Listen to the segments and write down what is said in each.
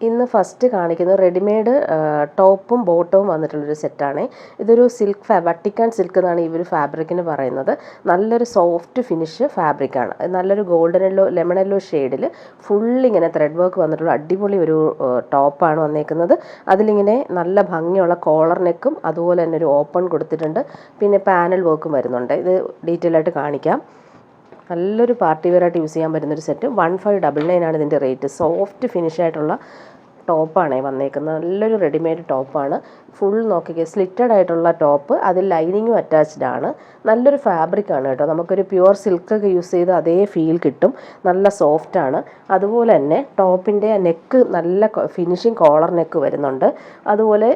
ഇന്ന് ഫസ്റ്റ് കാണിക്കുന്നത് റെഡിമെയ്ഡ് ടോപ്പും ബോട്ടവും വന്നിട്ടുള്ളൊരു സെറ്റാണ്. ഇതൊരു സിൽക്ക് വട്ടിക്കാൻ സിൽക്ക് എന്നാണ് ഈ ഒരു ഫാബ്രിക്കിന് പറയുന്നത്. നല്ലൊരു സോഫ്റ്റ് ഫിനിഷ് ഫാബ്രിക്കാണ്. നല്ലൊരു ഗോൾഡൻ യെല്ലോ ലെമൺ യെല്ലോ ഷെയ്ഡിൽ ഫുള്ളിങ്ങനെ ത്രെഡ് വർക്ക് വന്നിട്ടുള്ള അടിപൊളി ഒരു ടോപ്പാണ് വന്നേക്കുന്നത്. അതിലിങ്ങനെ നല്ല ഭംഗിയുള്ള കോളർ നെക്കും അതുപോലെ തന്നെ ഒരു ഓപ്പൺ കൊടുത്തിട്ടുണ്ട്. പിന്നെ പാനൽ വർക്കും വരുന്നുണ്ട്. ഇത് ഡീറ്റെയിൽ ആയിട്ട് കാണിക്കാം. നല്ലൊരു പാർട്ടി വെയറായിട്ട് യൂസ് ചെയ്യാൻ പറ്റുന്നൊരു സെറ്റ്. 1599 ആണ് ഇതിൻ്റെ റേറ്റ്. സോഫ്റ്റ് ഫിനിഷ് ആയിട്ടുള്ള ടോപ്പാണ് വന്നേക്കുന്നത്. നല്ലൊരു റെഡിമെയ്ഡ് ടോപ്പാണ്. ഫുൾ നോക്കിക്കുക, സ്ലിറ്റഡ് ആയിട്ടുള്ള ടോപ്പ്, അതിൽ ലൈനിങ്ങും അറ്റാച്ച്ഡ് ആണ്. നല്ലൊരു ഫാബ്രിക്കാണ് കേട്ടോ. നമുക്കൊരു പ്യുവർ സിൽക്കൊക്കെ യൂസ് ചെയ്ത് അതേ ഫീൽ കിട്ടും. നല്ല സോഫ്റ്റാണ്. അതുപോലെ തന്നെ ടോപ്പിൻ്റെ നെക്ക് നല്ല ഫിനിഷിങ് കോളർ നെക്ക് വരുന്നുണ്ട്. അതുപോലെ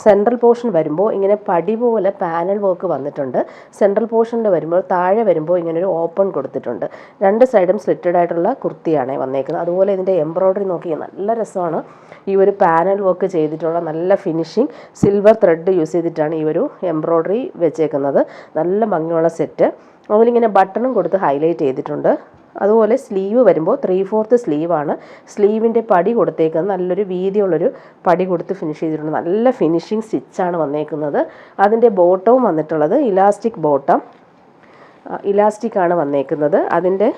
സെൻട്രൽ പോർഷൻ വരുമ്പോൾ ഇങ്ങനെ പടി പോലെ പാനൽ വർക്ക് വന്നിട്ടുണ്ട്. സെൻട്രൽ പോർഷനിൽ വരുമ്പോൾ താഴെ വരുമ്പോൾ ഇങ്ങനൊരു ഓപ്പൺ കൊടുത്തിട്ടുണ്ട്. രണ്ട് സൈഡും സ്ലിറ്റഡ് ആയിട്ടുള്ള കുർത്തിയാണ് വന്നേക്കുന്നത്. അതുപോലെ ഇതിൻ്റെ എംബ്രോയ്ഡറി നോക്കിയാൽ നല്ല രസമാണ്. ഈ ഒരു പാനൽ വർക്ക് ചെയ്തിട്ടുള്ള നല്ല ഫിനിഷിങ് സിൽവർ ത്രെഡ് യൂസ് ചെയ്തിട്ടാണ് ഈ ഒരു എംബ്രോയ്ഡറി വെച്ചേക്കുന്നത്. നല്ല ഭംഗിയുള്ള സെറ്റ്. അതിലിങ്ങനെ ബട്ടണും കൊടുത്ത് ഹൈലൈറ്റ് ചെയ്തിട്ടുണ്ട്. അതുപോലെ സ്ലീവ് വരുമ്പോൾ 3/4 സ്ലീവാണ്. സ്ലീവിൻ്റെ പടി കൊടുത്തേക്കുന്നത് നല്ലൊരു വീതിയുള്ളൊരു പടി കൊടുത്ത് ഫിനിഷ് ചെയ്തിട്ടുണ്ട്. നല്ല ഫിനിഷിങ് സ്റ്റിച്ചാണ് വന്നേക്കുന്നത്. അതിൻ്റെ ബോട്ടവും വന്നിട്ടുള്ളത് ഇലാസ്റ്റിക്കാണ് വന്നേക്കുന്നത്. അതിൻ്റെ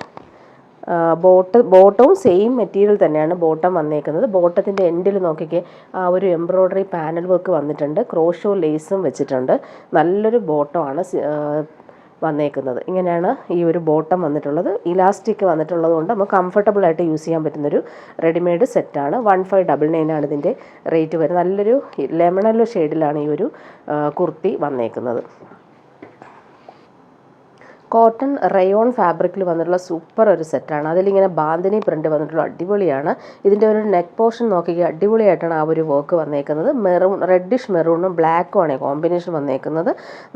ബോട്ടവും സെയിം മെറ്റീരിയൽ തന്നെയാണ് ബോട്ടം വന്നേക്കുന്നത്. ബോട്ടത്തിൻ്റെ എൻഡിൽ നോക്കിക്കേ, ആ ഒരു എംബ്രോയ്ഡറി പാനൽ വർക്ക് വന്നിട്ടുണ്ട്. ക്രോഷോ ലേസും വെച്ചിട്ടുണ്ട്. നല്ലൊരു ബോട്ടമാണ് വന്നേക്കുന്നത്. ഇങ്ങനെയാണ് ഈ ഒരു ബോട്ടം വന്നിട്ടുള്ളത്. ഇലാസ്റ്റിക് വന്നിട്ടുള്ളത് കൊണ്ട് നമുക്ക് കംഫർട്ടബിൾ ആയിട്ട് യൂസ് ചെയ്യാൻ പറ്റുന്നൊരു റെഡിമെയ്ഡ് സെറ്റാണ്. 1599 ആണ് ഇതിൻ്റെ റേറ്റ് വരുന്നത്. നല്ലൊരു ലെമൺ യെല്ലോ ഷെയ്ഡിലാണ് ഈ ഒരു കുർത്തി വന്നേക്കുന്നത്. കോട്ടൺ റയോൺ ഫാബ്രിക്കിൽ വന്നിട്ടുള്ള സൂപ്പർ ഒരു സെറ്റാണ്. അതിലിങ്ങനെ ബാന്തിനി പ്രിൻ്റ് വന്നിട്ടുള്ള അടിപൊളിയാണ്. ഇതിൻ്റെ ഒരു നെക്ക് പോർഷൻ നോക്കിക്കുക, അടിപൊളിയായിട്ടാണ് ആ ഒരു വർക്ക് വന്നേക്കുന്നത്. റെഡിഷ് മെറൂണും ബ്ലാക്കും ആണ് കോമ്പിനേഷൻ വന്നേക്കുന്നത്.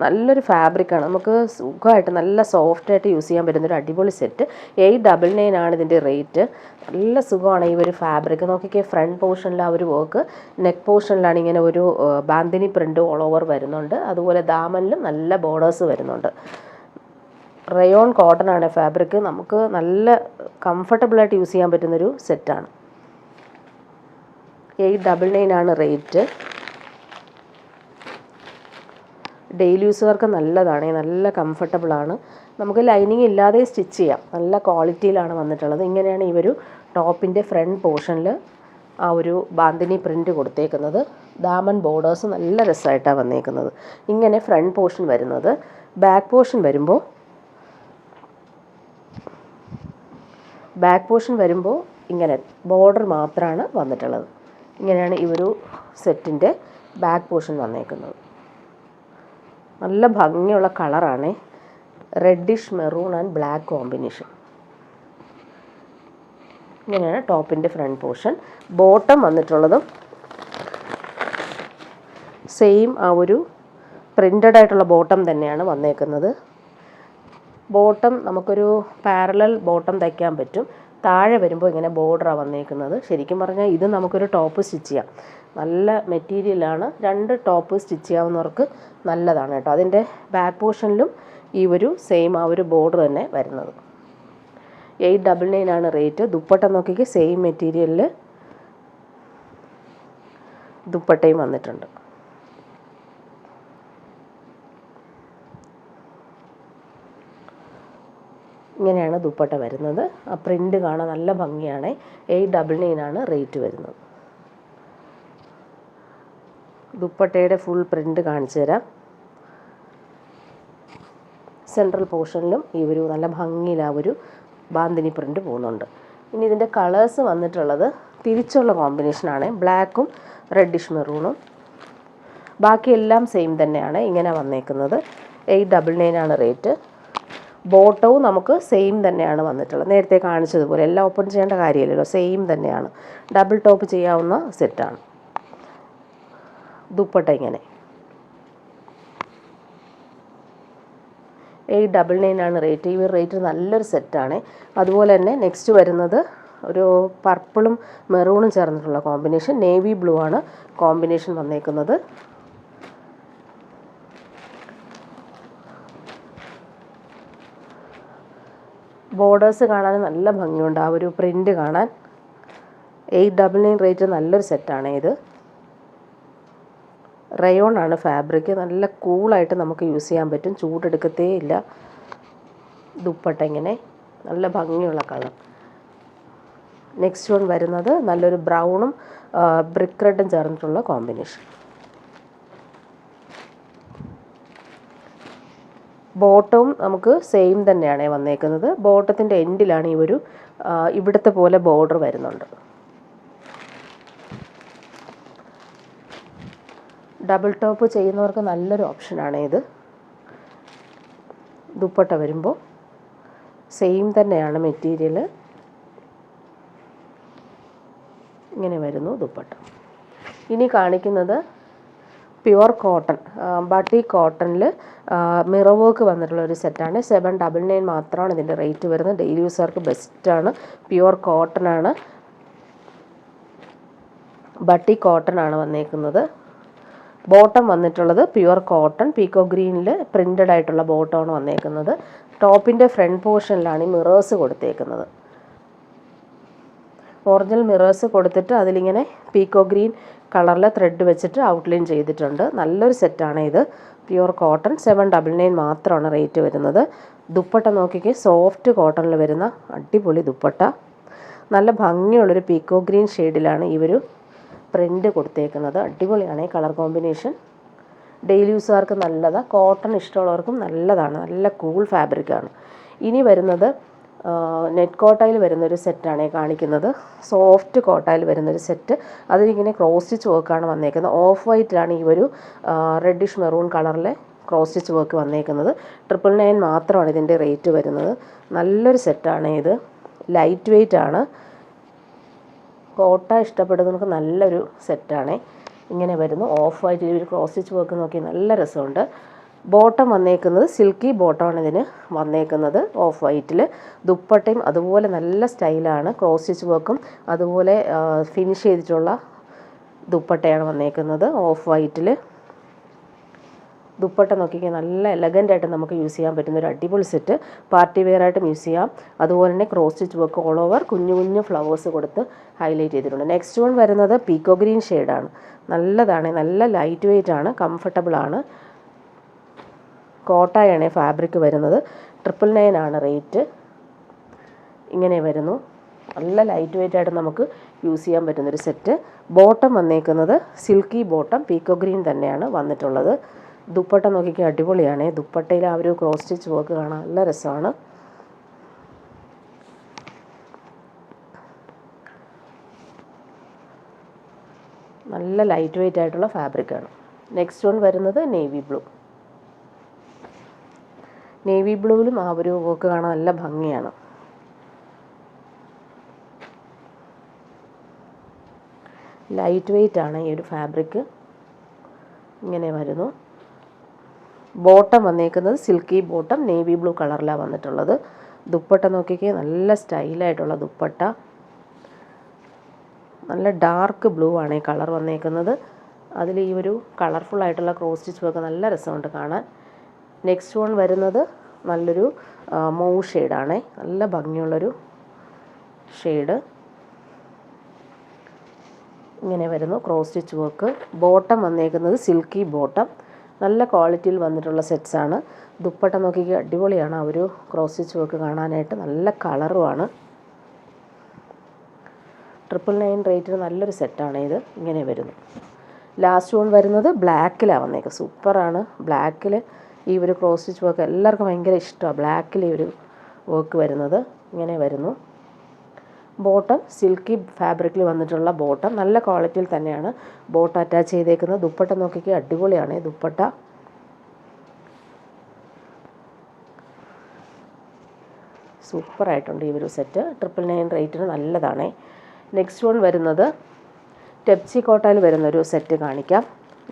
നല്ലൊരു ഫാബ്രിക്കാണ്. നമുക്ക് സുഖമായിട്ട് നല്ല സോഫ്റ്റായിട്ട് യൂസ് ചെയ്യാൻ പറ്റുന്നൊരു അടിപൊളി സെറ്റ്. 899 ആണ് ഇതിൻ്റെ റേറ്റ്. നല്ല സുഖമാണ് ഈ ഒരു ഫാബ്രിക്. നോക്കിക്കേ, ഫ്രണ്ട് പോർഷനിൽ ആ ഒരു വർക്ക്, നെക്ക് പോർഷനിലാണ് ഇങ്ങനെ ഒരു ബാന്തിനി പ്രിൻ്റ് ഓൾ ഓവർ വരുന്നുണ്ട്. അതുപോലെ ദാമനിലും നല്ല ബോർഡേഴ്സ് വരുന്നുണ്ട്. റയോൺ കോട്ടൺ ആണ് ഫാബ്രിക്. നമുക്ക് നല്ല കംഫർട്ടബിളായിട്ട് യൂസ് ചെയ്യാൻ പറ്റുന്നൊരു സെറ്റാണ്. 899 ആണ് റേറ്റ്. ഡെയിലി യൂസുകാർക്ക് നല്ലതാണ്, നല്ല കംഫർട്ടബിളാണ്. നമുക്ക് ലൈനിങ് ഇല്ലാതെ സ്റ്റിച്ച് ചെയ്യാം. നല്ല ക്വാളിറ്റിയിലാണ് വന്നിട്ടുള്ളത്. ഇങ്ങനെയാണ് ഈ ഒരു ടോപ്പിൻ്റെ ഫ്രണ്ട് പോർഷനിൽ ആ ഒരു ബാന്തിനി പ്രിൻ്റ് കൊടുത്തേക്കുന്നത്. ദാമൻ ബോർഡേഴ്സ് നല്ല രസമായിട്ടാണ് വന്നേക്കുന്നത്. ഇങ്ങനെ ഫ്രണ്ട് പോർഷൻ വരുന്നത്. ബാക്ക് പോർഷൻ വരുമ്പോൾ ഇങ്ങനെ ബോർഡർ മാത്രമാണ് വന്നിട്ടുള്ളത്. ഇങ്ങനെയാണ് ഈ ഒരു സെറ്റിൻ്റെ ബാക്ക് പോർഷൻ വന്നേക്കുന്നത്. നല്ല ഭംഗിയുള്ള കളറാണ്. Reddish maroon and black combination. ഇങ്ങനെയാണ് ടോപ്പിൻ്റെ ഫ്രണ്ട് പോർഷൻ. ബോട്ടം വന്നിട്ടുള്ളതും സെയിം ആ ഒരു പ്രിൻ്റഡ് ആയിട്ടുള്ള ബോട്ടം തന്നെയാണ് വന്നേക്കുന്നത്. ബോട്ടം നമുക്കൊരു പാരലൽ ബോട്ടം തയ്ക്കാൻ പറ്റും. താഴെ വരുമ്പോൾ ഇങ്ങനെ ബോർഡറാണ് വന്നേക്കുന്നത്. ശരിക്കും പറഞ്ഞാൽ ഇത് നമുക്കൊരു ടോപ്പ് സ്റ്റിച്ച് ചെയ്യാം. നല്ല മെറ്റീരിയലാണ്. 2 ടോപ്പ് സ്റ്റിച്ച് ചെയ്യാവുന്നവർക്ക് നല്ലതാണ് കേട്ടോ. അതിൻ്റെ ബാക്ക് പോർഷനിലും ഈ ഒരു സെയിം ആ ഒരു ബോർഡർ തന്നെ വരുന്നത്. 899 ആണ് റേറ്റ്. ദുപ്പട്ട നോക്കിക്ക്, സെയിം മെറ്റീരിയലിൽ ദുപ്പട്ടയും വന്നിട്ടുണ്ട്. ഇങ്ങനെയാണ് ദുപ്പട്ട വരുന്നത്. ആ പ്രിൻ്റ് കാണാൻ നല്ല ഭംഗിയാണ്. 899 ആണ് റേറ്റ് വരുന്നത്. ദുപ്പട്ടയുടെ ഫുൾ പ്രിൻ്റ് കാണിച്ചു തരാം. സെൻട്രൽ പോർഷനിലും ഈ ഒരു നല്ല ഭംഗിയിൽ ആ ഒരു ബാന്തിനി പ്രിൻ്റ് പോകുന്നുണ്ട്. ഇനി ഇതിൻ്റെ കളേഴ്സ് വന്നിട്ടുള്ളത് തിരിച്ചുള്ള കോമ്പിനേഷനാണ്. ബ്ലാക്കും റെഡിഷ് മെറൂണും. ബാക്കിയെല്ലാം സെയിം തന്നെയാണ്. ഇങ്ങനെ വന്നേക്കുന്നത്. 899 ആണ് റേറ്റ്. ബോട്ടവും നമുക്ക് സെയിം തന്നെയാണ് വന്നിട്ടുള്ളത്. നേരത്തെ കാണിച്ചതുപോലെ എല്ലാം ഓപ്പൺ ചെയ്യേണ്ട കാര്യമില്ലല്ലോ, സെയിം തന്നെയാണ്. ഡബിൾ ടോപ്പ് ചെയ്യാവുന്ന സെറ്റാണ്. ദുപ്പട്ട ഇങ്ങനെ 899 ആണ് റേറ്റ്. ഈ റേറ്റ് നല്ലൊരു സെറ്റാണ്. അതുപോലെ തന്നെ നെക്സ്റ്റ് വരുന്നത് ഒരു പർപ്പിളും മെറൂണും ചേർന്നിട്ടുള്ള കോമ്പിനേഷൻ. നേവി ബ്ലൂ ആണ് കോമ്പിനേഷൻ വന്നേക്കുന്നത്. ബോർഡേഴ്സ് കാണാൻ നല്ല ഭംഗിയുണ്ട്. ആ ഒരു പ്രിൻ്റ് കാണാൻ 899 റേറ്റ് നല്ലൊരു സെറ്റാണ് ഇത്. റയോൺ ആണ് ഫാബ്രിക്. നല്ല കൂളായിട്ട് നമുക്ക് യൂസ് ചെയ്യാൻ പറ്റും, ചൂടെടുക്കത്തേ ഇല്ല. ദുപ്പട്ട ഇങ്ങനെ നല്ല ഭംഗിയുള്ള കളർ. നെക്സ്റ്റ് വൺ വരുന്നത് നല്ലൊരു ബ്രൗണും ബ്രിക്ക് റെഡും ചേർന്നിട്ടുള്ള കോമ്പിനേഷൻ. ബോട്ടവും നമുക്ക് സെയിം തന്നെയാണ് വന്നേക്കുന്നത്. ബോട്ടത്തിൻ്റെ എൻഡിലാണ് ഈ ഒരു ഇവിടുത്തെ പോലെ ബോർഡർ വരുന്നുണ്ട്. ഡബിൾ ടോപ്പ് ചെയ്യുന്നവർക്ക് നല്ലൊരു ഓപ്ഷനാണ് ഇത്. ദുപ്പട്ട വരുമ്പോൾ സെയിം തന്നെയാണ് മെറ്റീരിയൽ. ഇങ്ങനെ വരുന്നു ദുപ്പട്ട. ഇനി കാണിക്കുന്നത് പ്യുവർ കോട്ടൺ, ബട്ടി കോട്ടണിൽ മിറർ വർക്ക് വന്നിട്ടുള്ള ഒരു സെറ്റാണ്. 799 മാത്രമാണ് ഇതിൻ്റെ റേറ്റ് വരുന്നത്. ഡെയിലി യൂസർക്ക് ബെസ്റ്റാണ്. പ്യുവർ കോട്ടൺ ആണ്, ബട്ടി കോട്ടൺ ആണ് വന്നേക്കുന്നത്. ബോട്ടം വന്നിട്ടുള്ളത് പ്യുവർ കോട്ടൺ, പീക്കോ ഗ്രീനിൽ പ്രിൻ്റഡ് ആയിട്ടുള്ള ബോട്ടമാണ് വന്നേക്കുന്നത്. ടോപ്പിൻ്റെ ഫ്രണ്ട് പോർഷനിലാണ് ഈ മിറേഴ്സ് കൊടുത്തേക്കുന്നത്. ഒറിജിനൽ മിറേഴ്സ് കൊടുത്തിട്ട് അതിലിങ്ങനെ പീക്കോ ഗ്രീൻ കളറിലെ ത്രെഡ് വെച്ചിട്ട് ഔട്ട്ലൈൻ ചെയ്തിട്ടുണ്ട്. നല്ലൊരു സെറ്റാണ് ഇത്. പ്യുവർ കോട്ടൺ, 799 മാത്രമാണ് റേറ്റ് വരുന്നത്. ദുപ്പട്ട നോക്കിക്കേ, സോഫ്റ്റ് കോട്ടണിൽ വരുന്ന അടിപൊളി ദുപ്പട്ട. നല്ല ഭംഗിയുള്ളൊരു പീക്കോ ഗ്രീൻ ഷെയ്ഡിലാണ് ഈ ഒരു പ്രിൻ്റ് കൊടുത്തേക്കുന്നത്. അടിപൊളിയാണ് ഈ കളർ കോമ്പിനേഷൻ. ഡെയിലി യൂസുകാർക്ക് നല്ലതാണ്, കോട്ടൺ ഇഷ്ടമുള്ളവർക്കും നല്ലതാണ്. നല്ല കൂൾ ഫാബ്രിക്കാണ്. ഇനി വരുന്നത് നെറ്റ് കോട്ടയിൽ വരുന്നൊരു സെറ്റാണ് കാണിക്കുന്നത്. സോഫ്റ്റ് കോട്ടയിൽ വരുന്നൊരു സെറ്റ്. അതിലിങ്ങനെ ക്രോസ് സ്റ്റിച്ച് വർക്കാണ് വന്നേക്കുന്നത്. ഓഫ് വൈറ്റിലാണ് ഈ ഒരു റെഡിഷ് മെറൂൺ കളറിലെ ക്രോസ് സ്റ്റിച്ച് വർക്ക് വന്നേക്കുന്നത്. 999 മാത്രമാണ് ഇതിൻ്റെ റേറ്റ് വരുന്നത്. നല്ലൊരു സെറ്റാണ് ഇത്. ലൈറ്റ് വെയ്റ്റ് ആണ്. കോട്ട ഇഷ്ടപ്പെടുന്നവർക്ക് നല്ലൊരു സെറ്റാണ്. ഇങ്ങനെ വരുന്നു ഓഫ് വൈറ്റ്. ഒരു ക്രോസ് സ്റ്റിച്ച് വർക്ക് നോക്കി നല്ല രസമുണ്ട്. ബോട്ടം വന്നേക്കുന്നത് സിൽക്കി ബോട്ടമാണ് ഇതിന് വന്നേക്കുന്നത്, ഓഫ് വൈറ്റിൽ. ദുപ്പട്ടയും അതുപോലെ നല്ല സ്റ്റൈലാണ്. ക്രോസ് സ്റ്റിച്ച് വർക്കും അതുപോലെ ഫിനിഷ് ചെയ്തിട്ടുള്ള ദുപ്പട്ടയാണ് വന്നേക്കുന്നത് ഓഫ് വൈറ്റിൽ. ദുപ്പട്ട നോക്കിക്കാൻ നല്ല എലഗൻ്റായിട്ട് നമുക്ക് യൂസ് ചെയ്യാൻ പറ്റുന്ന ഒരു അടിപൊളി സെറ്റ്. പാർട്ടി വെയർ ആയിട്ടും യൂസ് ചെയ്യാം. അതുപോലെ തന്നെ cross stitch work all over കുഞ്ഞു കുഞ്ഞു ഫ്ലവേഴ്സ് കൊടുത്ത് ഹൈലൈറ്റ് ചെയ്തിട്ടുണ്ട്. നെക്സ്റ്റ് വൺ വരുന്നത് പീക്കോ ഗ്രീൻ ഷെയ്ഡാണ്. നല്ലതാണ്, നല്ല ലൈറ്റ് വെയ്റ്റ് ആണ്, കംഫർട്ടബിൾ ആണ്. കോട്ടയാണ് ഫാബ്രിക് വരുന്നത്. 999 ആണ് റേറ്റ്. ഇങ്ങനെ വരുന്നു. നല്ല ലൈറ്റ് വെയ്റ്റ് ആയിട്ട് നമുക്ക് യൂസ് ചെയ്യാൻ പറ്റുന്നൊരു സെറ്റ്. ബോട്ടം വന്നേക്കുന്നത് സിൽക്കി ബോട്ടം, പീക്കോ ഗ്രീൻ തന്നെയാണ് വന്നിട്ടുള്ളത്. ദുപ്പട്ട നോക്കിക്കാൻ അടിപൊളിയാണ്. ദുപ്പട്ടയിൽ ആ ഒരു ക്രോസ് സ്റ്റിച്ച് വർക്ക് കാണാൻ നല്ല രസമാണ്. നല്ല ലൈറ്റ് വെയ്റ്റ് ആയിട്ടുള്ള ഫാബ്രിക്കാണ്. നെക്സ്റ്റ് വൺ വരുന്നത് നേവി ബ്ലൂ. നേവി ബ്ലൂവിലും ആ ഒരു വർക്ക് കാണാൻ നല്ല ഭംഗിയാണ്. ലൈറ്റ് വെയ്റ്റ് ആണ് ഈ ഒരു ഫാബ്രിക്. ഇങ്ങനെ വരുന്നു. ബോട്ടം വന്നേക്കുന്നത് സിൽക്കി ബോട്ടം, നേവി ബ്ലൂ കളറിലാണ് വന്നിട്ടുള്ളത്. ദുപ്പട്ട നോക്കിക്കേ, നല്ല സ്റ്റൈലായിട്ടുള്ള ദുപ്പട്ട. നല്ല ഡാർക്ക് ബ്ലൂ ആണ് ഈ കളർ വന്നേക്കുന്നത്. അതിൽ ഈ ഒരു കളർഫുള്ളായിട്ടുള്ള ക്രോസ് സ്റ്റിച്ച് വർക്ക് നല്ല രസമുണ്ട് കാണാൻ. നെക്സ്റ്റ് വൺ വരുന്നത് നല്ലൊരു മൗ ഷെയ്ഡാണ്. നല്ല ഭംഗിയുള്ളൊരു ഷെയ്ഡ്. ഇങ്ങനെ വരുന്നു ക്രോസ് സ്റ്റിച്ച് വർക്ക്. ബോട്ടം വന്നേക്കുന്നത് സിൽക്കി ബോട്ടം. നല്ല ക്വാളിറ്റിയിൽ വന്നിട്ടുള്ള സെറ്റ്സാണ്. ദുപ്പട്ട നോക്കിക്ക് അടിപൊളിയാണ്. ആ ഒരു ക്രോസ് സ്റ്റിച്ച് വർക്ക് കാണാനായിട്ട് നല്ല കളറുമാണ്. 999 റേറ്റിന് നല്ലൊരു സെറ്റാണ് ഇത്. ഇങ്ങനെ വരുന്നു. ലാസ്റ്റ് വൺ വരുന്നത് ബ്ലാക്കിലാണ് വന്നേക്കുന്നത്. സൂപ്പറാണ്. ബ്ലാക്കിൽ ഈ ഒരു ക്രോസ് സ്റ്റിച്ച് വർക്ക് എല്ലാവർക്കും ഭയങ്കര ഇഷ്ടമാണ്. ബ്ലാക്കിൽ ഈ ഒരു വർക്ക് വരുന്നത് ഇങ്ങനെ വരുന്നു. ബോട്ടം സിൽക്കി ഫാബ്രിക്കിൽ വന്നിട്ടുള്ള ബോട്ടം. നല്ല ക്വാളിറ്റിയിൽ തന്നെയാണ് ബോട്ടം അറ്റാച്ച് ചെയ്തേക്കുന്നത്. ദുപ്പട്ട നോക്കിക്ക് അടിപൊളിയാണ് ദുപ്പട്ട. സൂപ്പറായിട്ടുണ്ട് ഈ ഒരു സെറ്റ്. 999 റേറ്റിന് നല്ലതാണ്. നെക്സ്റ്റ് വൺ വരുന്നത് ടെപ്സി കോട്ടയിൽ വരുന്നൊരു സെറ്റ് കാണിക്കാം.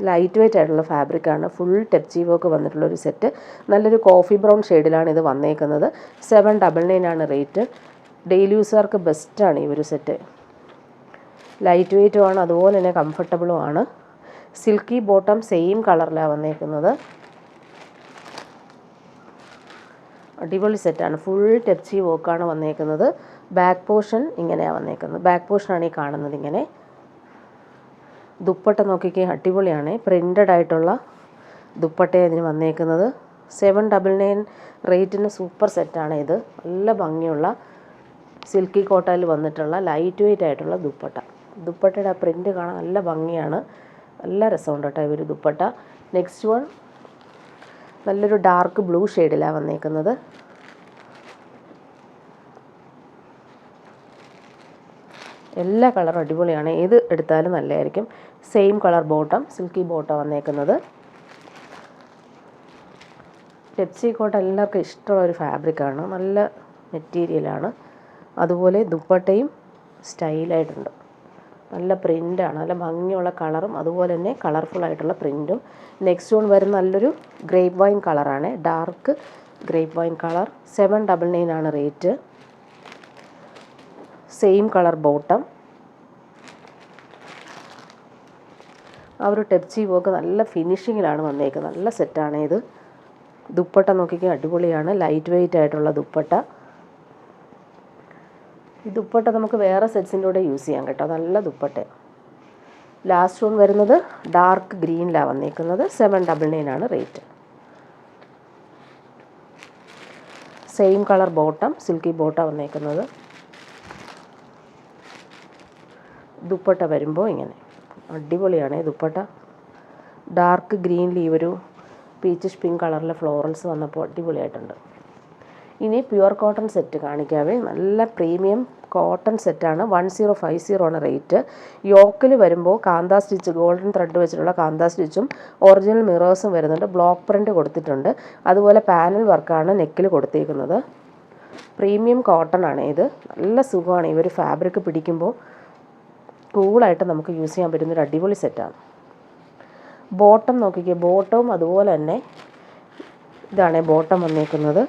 ലൈറ്റ് വെയ്റ്റ് ആയിട്ടുള്ള ഫാബ്രിക്കാണ്. ഫുൾ ടെപ്സി വർക്ക് വന്നിട്ടുള്ളൊരു സെറ്റ്. നല്ലൊരു കോഫി ബ്രൗൺ ഷെയ്ഡിലാണ് ഇത് വന്നേക്കുന്നത്. 799 ആണ് റേറ്റ്. ഡെയിലി യൂസുകാർക്ക് ബെസ്റ്റാണ് ഈ ഒരു സെറ്റ്. ലൈറ്റ് വെയ്റ്റും ആണ്, അതുപോലെ തന്നെ കംഫർട്ടബിളും ആണ്. സിൽക്കി ബോട്ടം സെയിം കളറിലാണ് വന്നേക്കുന്നത്. അടിപൊളി സെറ്റാണ്. ഫുൾ ടെപ്സി വർക്കാണ് വന്നേക്കുന്നത്. ബാക്ക് പോർഷൻ ഇങ്ങനെയാണ് വന്നേക്കുന്നത്. ബാക്ക് പോർഷനാണ് ഈ കാണുന്നത്. ഇങ്ങനെ ദുപ്പട്ട നോക്കിക്കേ, അടിപൊളിയാണ്. പ്രിൻ്റഡ് ആയിട്ടുള്ള ദുപ്പട്ടയാണ് ഇതിന് വന്നേക്കുന്നത്. 799 റേറ്റിന് സൂപ്പർ സെറ്റാണ് ഇത്. നല്ല ഭംഗിയുള്ള സിൽക്കി കോട്ടയിൽ വന്നിട്ടുള്ള ലൈറ്റ് വെയ്റ്റ് ആയിട്ടുള്ള ദുപ്പട്ട. ദുപ്പട്ടയുടെ ആ പ്രിൻ്റ് കാണാൻ നല്ല ഭംഗിയാണ്. നല്ല രസമുണ്ട് കേട്ടോ ഈ ഒരു ദുപ്പട്ട. നെക്സ്റ്റ് വൺ നല്ലൊരു ഡാർക്ക് ബ്ലൂ ഷെയ്ഡിലാണ് വന്നേക്കുന്നത്. എല്ലാ കളറും അടിപൊളിയാണ്. ഏത് എടുത്താലും നല്ലതായിരിക്കും. Same colour bottom, silky bottom വന്നേക്കുന്നത്. പെപ്സി കോട്ട എല്ലാവർക്കും ഇഷ്ടമുള്ള ഒരു ഫാബ്രിക്കാണ്. നല്ല മെറ്റീരിയലാണ്. അതുപോലെ ദുപ്പട്ടയും സ്റ്റൈലായിട്ടുണ്ട്. നല്ല പ്രിൻ്റാണ്. നല്ല ഭംഗിയുള്ള കളറും അതുപോലെ തന്നെ കളർഫുള്ളായിട്ടുള്ള പ്രിൻറ്റും. നെക്സ്റ്റ് വൺ വരുന്ന നല്ലൊരു ഗ്രേപ്പ് വൈൻ കളറാണ്. Dark grape wine colour. 799 ആണ് റേറ്റ്. Same colour bottom. ആ ഒരു ടെപ്സി വർക്ക് നല്ല ഫിനിഷിങ്ങിലാണ് വന്നേക്കുന്നത്. നല്ല സെറ്റാണ് ഇത്. ദുപ്പട്ട നോക്കിക്കാൻ അടിപൊളിയാണ്. ലൈറ്റ് വെയ്റ്റ് ആയിട്ടുള്ള ദുപ്പട്ട. ഈ ദുപ്പട്ട നമുക്ക് വേറെ സെറ്റ്സിൻ്റെ കൂടെ യൂസ് ചെയ്യാം കേട്ടോ. നല്ല ദുപ്പട്ട. ലാസ്റ്റ് വൺ വരുന്നത് ഡാർക്ക് ഗ്രീനിലാണ് വന്നേക്കുന്നത്. 799 ആണ് rate. Same colour bottom, silky bottom വന്നേക്കുന്നത്. ദുപ്പട്ട വരുമ്പോൾ ഇങ്ങനെ അടിപൊളിയാണ് ദുപ്പട്ട. ഡാർക്ക് ഗ്രീനിൽ ഈ ഒരു പീച്ചിഷ് പിങ്ക് കളറിലെ ഫ്ലോറൽസ് വന്നപ്പോൾ അടിപൊളിയായിട്ടുണ്ട്. ഇനി പ്യുവർ കോട്ടൺ സെറ്റ് കാണിക്കാവേ. നല്ല പ്രീമിയം കോട്ടൺ സെറ്റാണ്. 1050 ആണ് റേറ്റ്. യോക്കിൽ വരുമ്പോൾ കാന്താ സ്റ്റിച്ച്, ഗോൾഡൻ ത്രെഡ് വെച്ചിട്ടുള്ള കാന്താ സ്റ്റിച്ചും ഒറിജിനൽ മിറേഴ്സും വരുന്നുണ്ട്. ബ്ലോക്ക് പ്രിൻ്റ് കൊടുത്തിട്ടുണ്ട്. അതുപോലെ പാനൽ വർക്കാണ് നെക്കിൽ കൊടുത്തേക്കുന്നത്. പ്രീമിയം കോട്ടൺ ആണ് ഇത്. നല്ല സുഖമാണ് ഈ ഒരു ഫാബ്രിക് പിടിക്കുമ്പോൾ. കൂളായിട്ട് നമുക്ക് യൂസ് ചെയ്യാൻ പറ്റുന്നൊരു അടിപൊളി സെറ്റാണ്. ബോട്ടം നോക്കിക്കേ. ബോട്ടവും അതുപോലെ തന്നെ ഇതാണ് ബോട്ടം വന്നേക്കുന്നത്.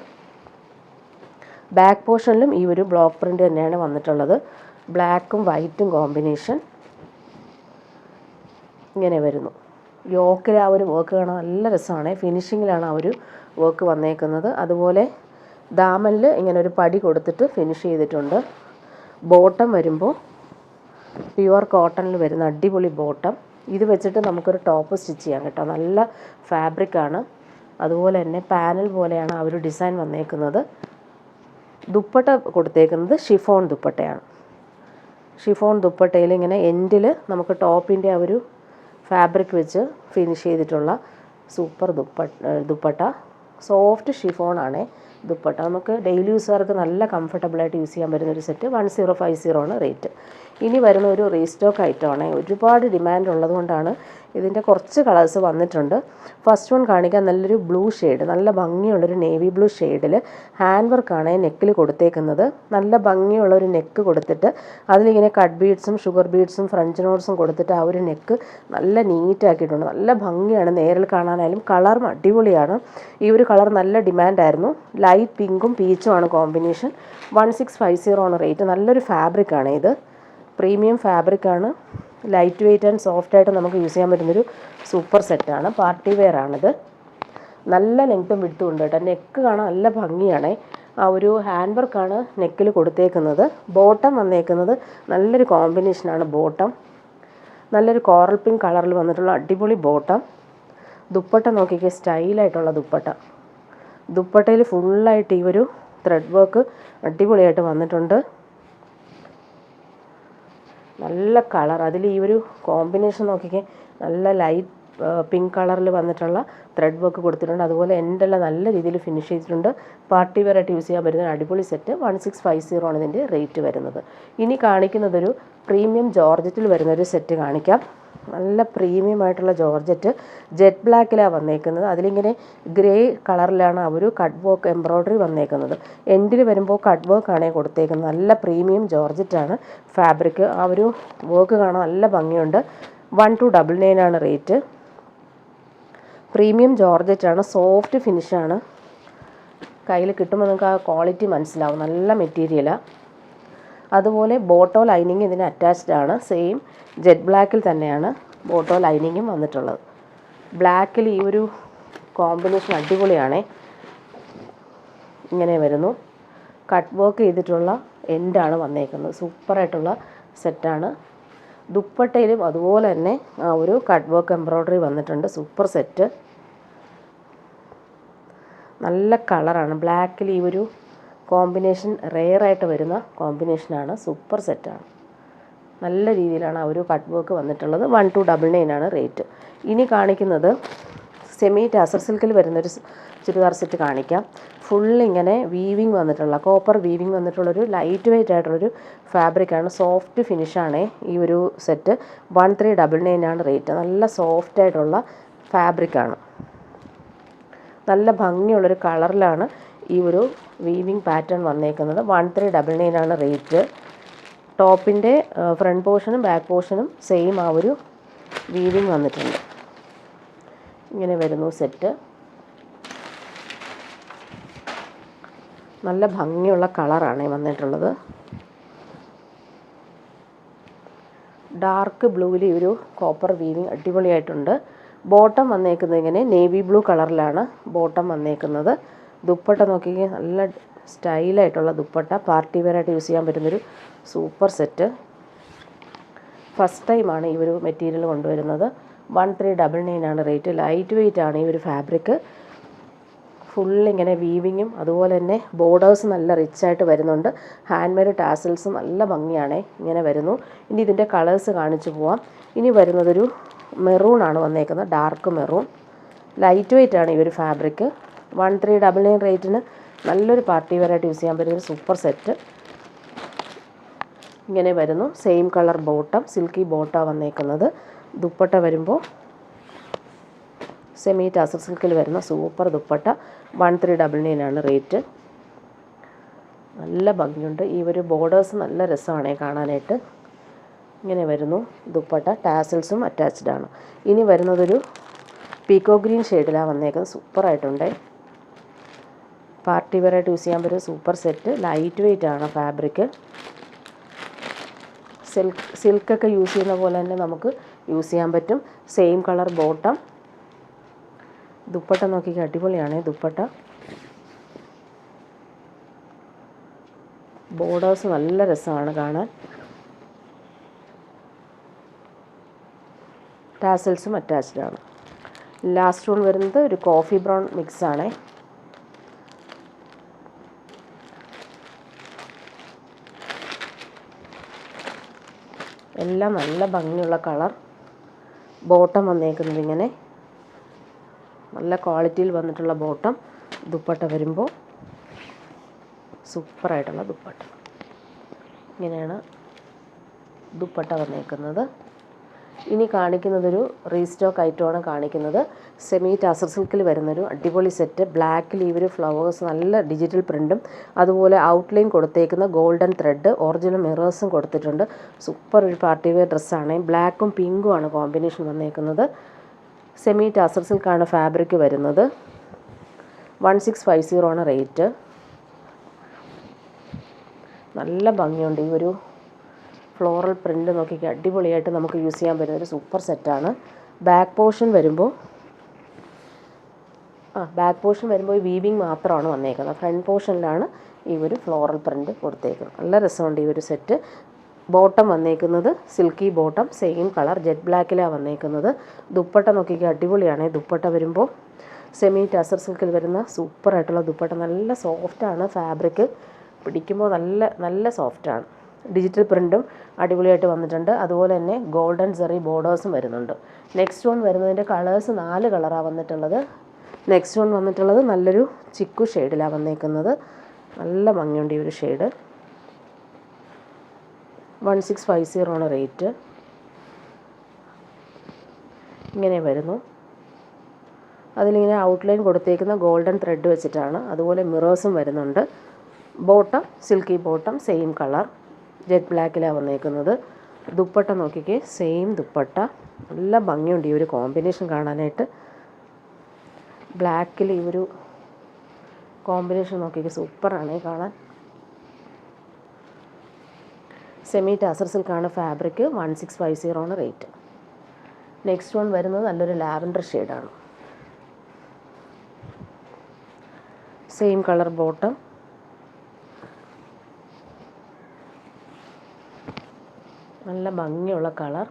ബാക്ക് പോർഷനിലും ഈ ഒരു ബ്ലോക്ക് പ്രിൻ്റ് തന്നെയാണ് വന്നിട്ടുള്ളത്. ബ്ലാക്കും വൈറ്റും കോമ്പിനേഷൻ ഇങ്ങനെ വരുന്നു. യോക്കിൽ ആ ഒരു വർക്ക് കാണാൻ നല്ല രസമാണ്. ഫിനിഷിങ്ങിലാണ് ആ ഒരു വർക്ക് വന്നേക്കുന്നത്. അതുപോലെ ദാമനിൽ ഇങ്ങനെ ഒരു പടി കൊടുത്തിട്ട് ഫിനിഷ് ചെയ്തിട്ടുണ്ട്. ബോട്ടം വരുമ്പോൾ പ്യുവർ കോട്ടണിൽ വരുന്ന അടിപൊളി ബോട്ടം. ഇത് വെച്ചിട്ട് നമുക്കൊരു ടോപ്പ് സ്റ്റിച്ച് ചെയ്യാം കേട്ടോ. നല്ല ഫാബ്രിക്കാണ്. അതുപോലെ തന്നെ പാനൽ പോലെയാണ് ആ ഒരു ഡിസൈൻ വന്നേക്കുന്നത്. ദുപ്പട്ട കൊടുത്തേക്കുന്നത് ഷിഫോൺ ദുപ്പട്ടയാണ്. ഷിഫോൺ ദുപ്പട്ടയിൽ ഇങ്ങനെ എൻഡിൽ നമുക്ക് ടോപ്പിൻ്റെ ആ ഒരു ഫാബ്രിക് വെച്ച് ഫിനിഷ് ചെയ്തിട്ടുള്ള സൂപ്പർ ദുപ്പട്ട. സോഫ്റ്റ് ഷിഫോണാണ് ദുപ്പട്ട. നമുക്ക് ഡെയിലി യൂസുകാർക്ക് നല്ല കംഫർട്ടബിളായിട്ട് യൂസ് ചെയ്യാൻ പറ്റുന്നൊരു സെറ്റ്. 1050 ആണ് റേറ്റ്. ഇനി വരുന്ന ഒരു റീസ്റ്റോക്ക് ഐറ്റമാണ്. ഒരുപാട് ഡിമാൻഡ് ഉള്ളതുകൊണ്ടാണ് ഇതിൻ്റെ കുറച്ച് കളേഴ്സ് വന്നിട്ടുണ്ട്. ഫസ്റ്റ് വൺ കാണിക്കാൻ നല്ലൊരു ബ്ലൂ ഷെയ്ഡ്, നല്ല ഭംഗിയുള്ളൊരു നേവി ബ്ലൂ ഷെയ്ഡിൽ ഹാൻഡ് വർക്കാണ് നെക്കിൽ കൊടുത്തേക്കുന്നത്. നല്ല ഭംഗിയുള്ളൊരു നെക്ക് കൊടുത്തിട്ട് അതിലിങ്ങനെ കട്ട് ബീഡ്സും ഷുഗർ ബീഡ്സും ഫ്രഞ്ച് നോട്ട്സും കൊടുത്തിട്ട് ആ ഒരു നെക്ക് നല്ല നീറ്റാക്കിയിട്ടുണ്ട്. നല്ല ഭംഗിയാണ് നേരിൽ കാണാനായാലും. കളറും അടിപൊളിയാണ്. ഈ ഒരു കളർ നല്ല ഡിമാൻഡായിരുന്നു. ലൈറ്റ് പിങ്കും പീച്ചും ആണ് കോമ്പിനേഷൻ. 1650 ആണ് റേറ്റ്. നല്ലൊരു ഫാബ്രിക്കാണ് ഇത്. പ്രീമിയം ഫാബ്രിക്കാണ്. ലൈറ്റ് വെയ്റ്റ് ആൻഡ് സോഫ്റ്റായിട്ട് നമുക്ക് യൂസ് ചെയ്യാൻ പറ്റുന്നൊരു സൂപ്പർ സെറ്റാണ്. പാർട്ടി വെയർ ആണിത്. നല്ല ലെങ്ത്തും വിഡ്ത്തും ഉണ്ട് കേട്ടോ. നെക്ക് കാണാൻ നല്ല ഭംഗിയാണ്. ആ ഒരു ഹാൻഡ് വർക്കാണ് നെക്കിൽ കൊടുത്തേക്കുന്നത്. ബോട്ടം വന്നേക്കുന്നത് നല്ലൊരു കോമ്പിനേഷനാണ്. ബോട്ടം നല്ലൊരു കോറൽ പിങ്ക് കളറിൽ വന്നിട്ടുള്ള അടിപൊളി ബോട്ടം. ദുപ്പട്ട നോക്കിക്കേ, സ്റ്റൈലായിട്ടുള്ള ദുപ്പട്ട. ദുപ്പട്ടയിൽ ഫുള്ളായിട്ട് ഈ ഒരു ത്രെഡ് വർക്ക് അടിപൊളിയായിട്ട് വന്നിട്ടുണ്ട്. നല്ല കളർ. അതിൽ ഈ ഒരു കോമ്പിനേഷൻ നോക്കിക്കേ, നല്ല ലൈറ്റ് പിങ്ക് കളറിൽ വന്നിട്ടുള്ള ത്രെഡ് വർക്ക് കൊടുത്തിട്ടുണ്ട്. അതുപോലെ എൻഡെല്ലാം നല്ല രീതിയിൽ ഫിനിഷ് ചെയ്തിട്ടുണ്ട്. പാർട്ടി വെയർ ആയിട്ട് യൂസ് ചെയ്യാൻ പറ്റുന്ന അടിപൊളി സെറ്റ്. 1650 ആണ് ഇതിൻ്റെ റേറ്റ് വരുന്നത്. ഇനി കാണിക്കുന്നതൊരു പ്രീമിയം ജോർജറ്റിൽ വരുന്നൊരു സെറ്റ് കാണിക്കാം. നല്ല പ്രീമിയം ആയിട്ടുള്ള ജോർജറ്റ് ജെറ്റ് ബ്ലാക്കിലാണ് വന്നേക്കുന്നത്. അതിലിങ്ങനെ ഗ്രേ കളറിലാണ് ആ ഒരു കട്ട് വർക്ക് എംബ്രോയ്ഡറി വന്നേക്കുന്നത്. എൻഡിൽ വരുമ്പോൾ കട്ട് വർക്കാണ് കൊടുത്തേക്കുന്നത്. നല്ല പ്രീമിയം ജോർജറ്റാണ് ഫാബ്രിക്. ആ ഒരു വർക്ക് കാണാൻ നല്ല ഭംഗിയുണ്ട്. 1299 ആണ് റേറ്റ്. പ്രീമിയം ജോർജറ്റാണ്. സോഫ്റ്റ് ഫിനിഷാണ്. കയ്യിൽ കിട്ടുമ്പോൾ നിങ്ങൾക്ക് ആ ക്വാളിറ്റി മനസ്സിലാവും. നല്ല മെറ്റീരിയലാണ്. അതുപോലെ ബോട്ടോ ലൈനിങ് ഇതിന് അറ്റാച്ച്ഡ് ആണ്. സെയിം ജെറ്റ് ബ്ലാക്കിൽ തന്നെയാണ് ബോട്ടോ ലൈനിങ്ങും വന്നിട്ടുള്ളത്. ബ്ലാക്കിൽ ഈ ഒരു കോമ്പിനേഷൻ അടിപൊളിയാണ്. ഇങ്ങനെ വരുന്നു. കട്ട് വർക്ക് ചെയ്തിട്ടുള്ള എൻഡാണ് വന്നേക്കുന്നത്. സൂപ്പറായിട്ടുള്ള സെറ്റാണ്. ദുപ്പട്ടയിലും അതുപോലെ തന്നെ ആ ഒരു കട്ട് വർക്ക് എംബ്രോയ്ഡറി വന്നിട്ടുണ്ട്. Super set. നല്ല കളറാണ്. ബ്ലാക്കിൽ ഈ ഒരു കോമ്പിനേഷൻ റെയറായിട്ട് വരുന്ന കോമ്പിനേഷനാണ്. സൂപ്പർ സെറ്റാണ്. നല്ല രീതിയിലാണ് ആ ഒരു കട്ട് വർക്ക് വന്നിട്ടുള്ളത്. 1299 ആണ് റേറ്റ്. ഇനി കാണിക്കുന്നത് സെമി ടാസർ സിൽക്കിൽ വരുന്നൊരു ചുരിദാർ സെറ്റ് കാണിക്കാം. ഫുള്ളിങ്ങനെ വീവിങ് വന്നിട്ടുള്ള, കോപ്പർ വീവിങ് വന്നിട്ടുള്ളൊരു ലൈറ്റ് വെയ്റ്റ് ആയിട്ടുള്ളൊരു ഫാബ്രിക്കാണ്. സോഫ്റ്റ് ഫിനിഷാണ് ഈ ഒരു സെറ്റ്. 1399 ആണ് റേറ്റ്. നല്ല സോഫ്റ്റ് ആയിട്ടുള്ള ഫാബ്രിക്കാണ്. നല്ല ഭംഗിയുള്ളൊരു കളറിലാണ് ഈ ഒരു വീവിങ് പാറ്റേൺ വന്നേക്കുന്നത്. 1399 ആണ് റേറ്റ്. ടോപ്പിൻ്റെ ഫ്രണ്ട് പോർഷനും ബാക്ക് പോർഷനും സെയിം ആ ഒരു വീവിങ് വന്നിട്ടുണ്ട്. ഇങ്ങനെ വരുന്നു സെറ്റ്. നല്ല ഭംഗിയുള്ള കളറാണ് വന്നിട്ടുള്ളത്. ഡാർക്ക് ബ്ലൂവിൽ ഒരു കോപ്പർ വീവിങ് അടിപൊളിയായിട്ടുണ്ട്. ബോട്ടം വന്നേക്കുന്നത് ഇങ്ങനെ നേവി ബ്ലൂ കളറിലാണ് ബോട്ടം വന്നേക്കുന്നത്. ദുപ്പട്ട നോക്കിക്കഴിഞ്ഞാൽ നല്ല സ്റ്റൈലായിട്ടുള്ള ദുപ്പട്ട, പാർട്ടി വെയറായിട്ട് യൂസ് ചെയ്യാൻ പറ്റുന്നൊരു സൂപ്പർ സെറ്റ്. ഫസ്റ്റ് ടൈമാണ് ഈ ഒരു മെറ്റീരിയൽ കൊണ്ടുവരുന്നത്. 1399 ആണ് റേറ്റ്. ലൈറ്റ് വെയ്റ്റ് ആണ് ഈ ഒരു ഫാബ്രിക്. ഫുള്ളിങ്ങനെ വീവിങ്ങും അതുപോലെ തന്നെ ബോർഡേഴ്സ് നല്ല റിച്ചായിട്ട് വരുന്നുണ്ട്. ഹാൻഡ് മെയ്ഡ് ടാസൽസ് നല്ല ഭംഗിയാണ് ഇങ്ങനെ വരുന്നു. ഇനി ഇതിൻ്റെ കളേഴ്സ് കാണിച്ചു പോവാം. ഇനി വരുന്നതൊരു മെറൂണാണ് വന്നേക്കുന്നത്. Dark maroon. ലൈറ്റ് വെയ്റ്റ് ആണ് ഈ ഒരു ഫാബ്രിക്. 1399 റേറ്റിന് നല്ലൊരു പാർട്ടി വെയറായിട്ട് യൂസ് ചെയ്യാൻ പറ്റുന്നൊരു സൂപ്പർ സെറ്റ്. ഇങ്ങനെ വരുന്നു. സെയിം കളർ ബോട്ടം, സിൽക്കി ബോട്ടാണ് വന്നേക്കുന്നത്. ദുപ്പട്ട വരുമ്പോൾ സെമി ടാസർ സിൽക്കിൽ വരുന്ന സൂപ്പർ ദുപ്പട്ട. 1399 ആണ് റേറ്റ്. നല്ല ഭംഗിയുണ്ട്. ഈ ഒരു ബോർഡേഴ്സ് നല്ല രസമാണ് കാണാനായിട്ട്. ഇങ്ങനെ വരുന്നു ദുപ്പട്ട. ടാസൽസും അറ്റാച്ച്ഡ് ആണ്. ഇനി വരുന്നതൊരു പീക്കോ ഗ്രീൻ ഷെയ്ഡിലാണ് വന്നേക്കുന്നത്. സൂപ്പറായിട്ടുണ്ട്. പാർട്ടി വെയറായിട്ട് യൂസ് ചെയ്യാൻ പറ്റുന്ന സൂപ്പർ സെറ്റ്. ലൈറ്റ് വെയ്റ്റ് ആണ് ഫാബ്രിക്. സിൽക്കൊക്കെ യൂസ് ചെയ്യുന്ന പോലെ തന്നെ നമുക്ക് യൂസ് ചെയ്യാൻ പറ്റും. Same colour bottom. ദുപ്പട്ട നോക്കിക്കാൻ അടിപൊളിയാണ് ദുപ്പട്ട. ബോർഡേഴ്സ് നല്ല രസമാണ് കാണാൻ. ടാസൽസും അറ്റാച്ച്ഡ് ആണ്. ലാസ്റ്റ് വൺ വരുന്നത് ഒരു കോഫി ബ്രൗൺ മിക്സ് ആണ്. എല്ലാം നല്ല ഭംഗിയുള്ള കളർ. ബോട്ടം വന്നേക്കുന്നത് ഇങ്ങനെ നല്ല ക്വാളിറ്റിയിൽ വന്നിട്ടുള്ള ബോട്ടം. ദുപ്പട്ട വരുമ്പോൾ സൂപ്പറായിട്ടുള്ള ദുപ്പട്ട. ഇങ്ങനെയാണ് ദുപ്പട്ട വന്നേക്കുന്നത്. ഇനി കാണിക്കുന്നതൊരു റീസ്റ്റോക്ക് ഐറ്റമാണ് കാണിക്കുന്നത്. സെമി ടാസർ സിൽക്കിൽ വരുന്നൊരു അടിപൊളി സെറ്റ്. ബ്ലാക്കിൽ ഈ ഒരു ഫ്ലവേഴ്സ് നല്ല ഡിജിറ്റൽ പ്രിൻറ്റും അതുപോലെ ഔട്ട്ലൈൻ കൊടുത്തേക്കുന്ന ഗോൾഡൻ ത്രെഡ്, ഒറിജിനൽ മിറേഴ്സും കൊടുത്തിട്ടുണ്ട്. സൂപ്പർ ഒരു പാർട്ടി വെയർ ഡ്രസ്സാണ്. ബ്ലാക്കും പിങ്കും ആണ് കോമ്പിനേഷൻ വന്നേക്കുന്നത്. സെമി ടാസർ സിൽക്കാണ് ഫാബ്രിക് വരുന്നത്. 1650 ആണ് റേറ്റ്. നല്ല ഭംഗിയുണ്ട് ഈ ഒരു ഫ്ലോറൽ പ്രിൻ്റ് നോക്കിക്കാൻ അടിപൊളിയായിട്ട് നമുക്ക് യൂസ് ചെയ്യാൻ പറ്റുന്ന ഒരു സൂപ്പർ സെറ്റാണ്. ബാക്ക് പോർഷൻ വരുമ്പോൾ ഈ വീവിങ് മാത്രമാണ് വന്നേക്കുന്നത്. ഫ്രണ്ട് പോർഷനിലാണ് ഈ ഒരു ഫ്ലോറൽ പ്രിൻ്റ് കൊടുത്തേക്കുന്നത്. നല്ല രസമുണ്ട് ഈ ഒരു സെറ്റ്. ബോട്ടം വന്നേക്കുന്നത് silky bottom. Same colour jet ബ്ലാക്കിലാണ് വന്നേക്കുന്നത്. ദുപ്പട്ട നോക്കിക്കാൻ അടിപൊളിയാണ്. ദുപ്പട്ട വരുമ്പോൾ സെമി ടാസർ സിൽക്കിൽ വരുന്ന സൂപ്പറായിട്ടുള്ള ദുപ്പട്ട. നല്ല സോഫ്റ്റാണ് ഫാബ്രിക്. പിടിക്കുമ്പോൾ നല്ല സോഫ്റ്റാണ്. ഡിജിറ്റൽ പ്രിൻറ്റും അടിപൊളിയായിട്ട് വന്നിട്ടുണ്ട്. അതുപോലെ തന്നെ ഗോൾഡൻ സെറി ബോർഡേഴ്സും വരുന്നുണ്ട്. നെക്സ്റ്റ് വൺ വരുന്നതിൻ്റെ കളേഴ്സ് 4 കളറാണ് വന്നിട്ടുള്ളത്. നെക്സ്റ്റ് വൺ വന്നിട്ടുള്ളത് നല്ലൊരു ചിക്കു ഷെയ്ഡിലാണ് വന്നേക്കുന്നത്. നല്ല ഭംഗിയുണ്ട് ഈ ഒരു ഷെയ്ഡ്. 1650 ആണ് റേറ്റ്. ഇങ്ങനെ വരുന്നു. അതിലിങ്ങനെ ഔട്ട്ലൈൻ കൊടുത്തേക്കുന്ന ഗോൾഡൻ ത്രെഡ് വെച്ചിട്ടാണ്. അതുപോലെ മിറേഴ്സും വരുന്നുണ്ട്. Bottom silky bottom. Same colour jet ബ്ലാക്കിലാണ് വന്നേക്കുന്നത്. ദുപ്പട്ട നോക്കിക്കേ, സെയിം ദുപ്പട്ട. നല്ല ഭംഗിയുണ്ട് ഈ ഒരു കോമ്പിനേഷൻ കാണാനായിട്ട്. ബ്ലാക്കിൽ ഈ ഒരു കോമ്പിനേഷൻ നോക്കിക്കേ, സൂപ്പറാണ് കാണാൻ. Semi ടാസർ സിൽക്കാണ് fabric. 1650 ആണ് റേറ്റ്. നെക്സ്റ്റ് വൺ വരുന്നത് നല്ലൊരു ലാവൻഡർ ഷെയ്ഡാണ്. Same colour bottom. നല്ല ഭംഗിയുള്ള കളർ.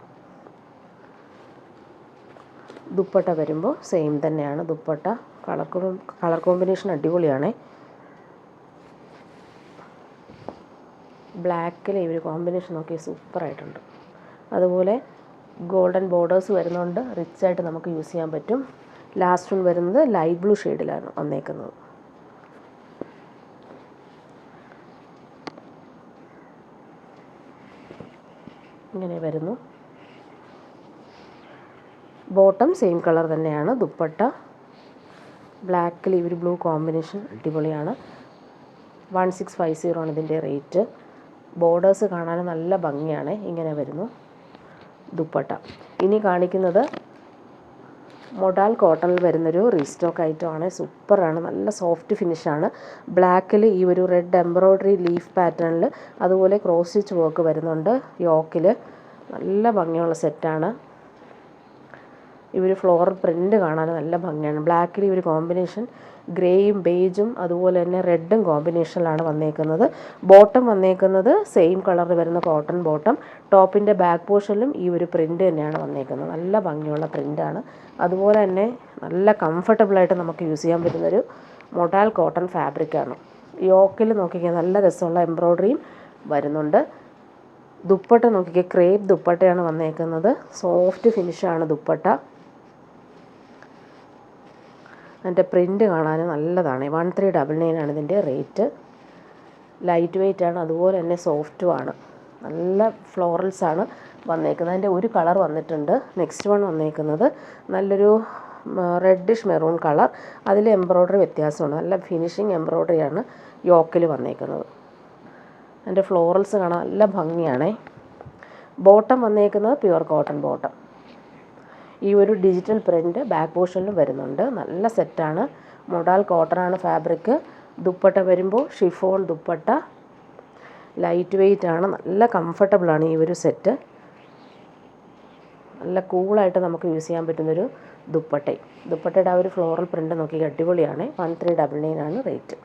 ദുപ്പട്ട വരുമ്പോൾ സെയിം തന്നെയാണ് ദുപ്പട്ട. കളർ കോമ്പിനേഷൻ അടിപൊളിയാണ്. ബ്ലാക്കിൽ ഈ ഒരു കോമ്പിനേഷൻ നോക്കി സൂപ്പറായിട്ടുണ്ട്. അതുപോലെ ഗോൾഡൻ ബോർഡേഴ്സ് വരുന്നുണ്ട്, റിച്ചായിട്ട് നമുക്ക് യൂസ് ചെയ്യാൻ പറ്റും. ലാസ്റ്റ് വൺ വരുന്നത് ലൈറ്റ് ബ്ലൂ ഷെയ്ഡിലാണ് വന്നേക്കുന്നത്. ഇങ്ങനെ വരുന്നു. ബോട്ടം സെയിം കളർ തന്നെയാണ്. ദുപ്പട്ട ബ്ലാക്കിൽ ഈ ഒരു ബ്ലൂ കോമ്പിനേഷൻ അടിപൊളിയാണ്. 1650 ആണ് ഇതിൻ്റെ റേറ്റ്. ബോർഡേഴ്സ് കാണാൻ നല്ല ഭംഗിയാണ്. ഇങ്ങനെ വരുന്നു ദുപ്പട്ട. ഇനി കാണിക്കുന്നത് മൊഡാൽ കോട്ടണിൽ വരുന്നൊരു റീസ്റ്റോക്ക് ഐറ്റമാണ്. സൂപ്പറാണ്, നല്ല സോഫ്റ്റ് ഫിനിഷാണ്. ബ്ലാക്കിൽ ഈ ഒരു റെഡ് എംബ്രോയ്ഡറി ലീഫ് പാറ്റേണിൽ അതുപോലെ ക്രോസ് സ്റ്റിച്ച് വർക്ക് വരുന്നുണ്ട്. യോക്കിൽ നല്ല ഭംഗിയുള്ള സെറ്റാണ്. ഈ ഒരു ഫ്ലോറൽ പ്രിൻ്റ് കാണാൻ നല്ല ഭംഗിയാണ്. ബ്ലാക്കിൽ ഈ ഒരു കോമ്പിനേഷൻ ഗ്രേയും ബേജും അതുപോലെ തന്നെ റെഡും കോമ്പിനേഷനിലാണ് വന്നേക്കുന്നത്. ബോട്ടം വന്നേക്കുന്നത് സെയിം കളറിൽ വരുന്ന കോട്ടൺ ബോട്ടം. ടോപ്പിൻ്റെ ബാക്ക് പോർഷനിലും ഈ ഒരു പ്രിൻ്റ് തന്നെയാണ് വന്നേക്കുന്നത്. നല്ല ഭംഗിയുള്ള പ്രിൻ്റാണ്. അതുപോലെ തന്നെ നല്ല കംഫർട്ടബിളായിട്ട് നമുക്ക് യൂസ് ചെയ്യാൻ പറ്റുന്നൊരു മൊഡാൽ കോട്ടൺ ഫാബ്രിക്കാണ്. യോക്കിൽ നോക്കിക്കാൻ നല്ല രസമുള്ള എംബ്രോയ്ഡറിയും വരുന്നുണ്ട്. ദുപ്പട്ട നോക്കിക്കുക, ക്രേപ്പ് ദുപ്പട്ടയാണ് വന്നേക്കുന്നത്. സോഫ്റ്റ് ഫിനിഷാണ് ദുപ്പട്ട. അതിൻ്റെ പ്രിൻ്റ് കാണാൻ നല്ലതാണ്. 1399 ആണ് ഇതിൻ്റെ റേറ്റ്. ലൈറ്റ് വെയ്റ്റ് ആണ്, അതുപോലെ തന്നെ സോഫ്റ്റുമാണ്. നല്ല ഫ്ലോറൽസാണ് വന്നേക്കുന്നത്. അതിൻ്റെ ഒരു കളർ വന്നിട്ടുണ്ട്. നെക്സ്റ്റ് വൺ വന്നേക്കുന്നത് നല്ലൊരു റെഡിഷ് മെറൂൺ കളർ. അതിൽ എംബ്രോയ്ഡറി വ്യത്യാസമുണ്ട്. നല്ല ഫിനിഷിങ് എംബ്രോയ്ഡറിയാണ് യോക്കിൽ വന്നേക്കുന്നത്. അതിൻ്റെ ഫ്ലോറൽസ് കാണാൻ നല്ല ഭംഗിയാണ്. ബോട്ടം വന്നേക്കുന്നത് പ്യുവർ കോട്ടൺ ബോട്ടം. ഈ ഒരു ഡിജിറ്റൽ പ്രിൻ്റ് ബാക്ക് പോർഷനിലും വരുന്നുണ്ട്. നല്ല സെറ്റാണ്. Modal കോട്ടനാണ് fabric. ദുപ്പട്ട വരുമ്പോൾ ഷിഫോൺ ദുപ്പട്ട. ലൈറ്റ് വെയ്റ്റ് ആണ്, നല്ല കംഫർട്ടബിളാണ് ഈ ഒരു സെറ്റ്. നല്ല കൂളായിട്ട് നമുക്ക് യൂസ് ചെയ്യാൻ പറ്റുന്നൊരു ദുപ്പട്ടയും. ദുപ്പട്ടയുടെ ആ ഒരു ഫ്ലോറൽ പ്രിൻ്റ് നോക്കി അടിപൊളിയാണ്. 1399 ആണ് റേറ്റ്.